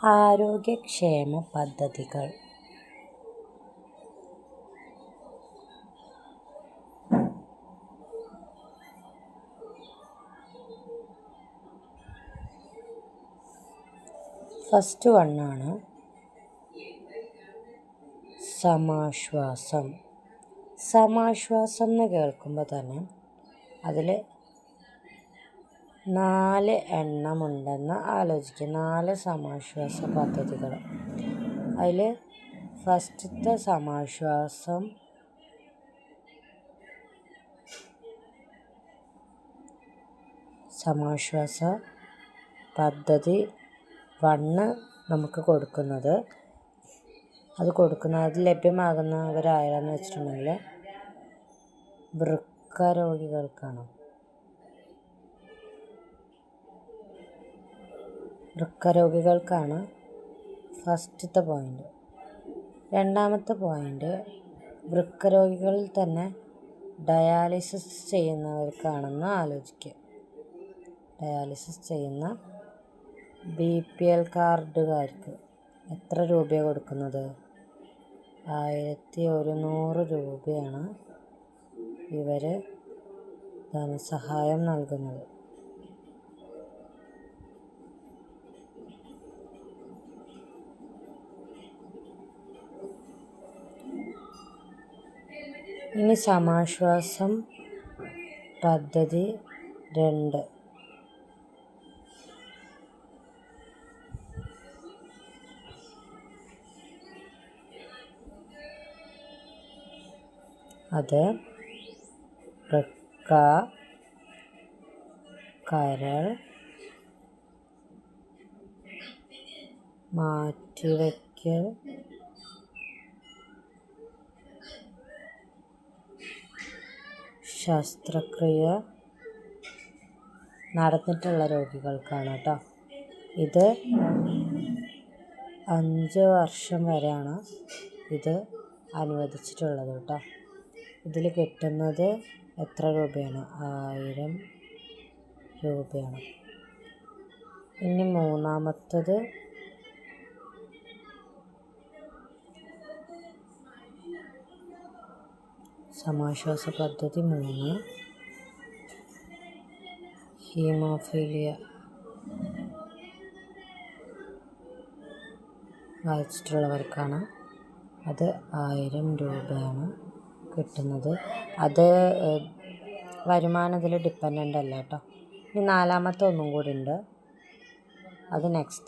ആരോഗ്യക്ഷേമ പദ്ധതികൾ. ഫസ്റ്റ് വണ്ണാണ് സമാശ്വാസം. സമാശ്വാസം എന്ന് കേൾക്കുമ്പോൾ തന്നെ അതിൽ 4 എണ്ണമുണ്ടെന്ന് ആലോചിക്കുക. 4 സമാശ്വാസ പദ്ധതികൾ. അതിൽ ഫസ്റ്റത്തെ സമാശ്വാസ പദ്ധതി 1 നമുക്ക് കൊടുക്കുന്നത് അത് ലഭ്യമാകുന്നവരാരെന്ന് വെച്ചിട്ടുണ്ടെങ്കിൽ വൃക്ക രോഗികൾക്കാണ്. ഫസ്റ്റത്തെ പോയിന്റ്. രണ്ടാമത്തെ പോയിന്റ്, വൃക്ക രോഗികളിൽ തന്നെ ഡയാലിസിസ് ചെയ്യുന്നവർക്കാണെന്ന് ആലോചിക്കുക. ഡയാലിസിസ് ചെയ്യുന്ന BPL കാർഡുകാർക്ക് എത്ര രൂപയാണ് കൊടുക്കുന്നത്? 1100 രൂപയാണ് ഇവർ ധനസഹായം നൽകുന്നത്. ഇനി സമാശ്വാസം പദ്ധതി 2. അത് വൃക്ക, കരൾ മാറ്റിവയ്ക്കൽ, ശസ്ത്രക്രിയ നടന്നിട്ടുള്ള രോഗികൾക്കാണ് കേട്ടോ. ഇത് 5 വർഷം വരെയാണ് ഇത് അനുവദിച്ചിട്ടുള്ളത് കേട്ടോ. ഇതിൽ കിട്ടുന്നത് എത്ര രൂപയാണ്? 1000 രൂപയാണ്. ഇനി മൂന്നാമത്തത് സമാശ്വാസ പദ്ധതി 3, ഹീമോഫീലിയ ബാധിച്ചിട്ടുള്ളവർക്കാണ്. അത് 1000 രൂപയാണ് കിട്ടുന്നത്. അത് വരുമാനത്തിൽ ഡിപ്പെൻഡൻ്റ് അല്ല കേട്ടോ. ഇനി നാലാമത്തെ ഒന്നും കൂടി ഉണ്ട്, അത് നെക്സ്റ്റ്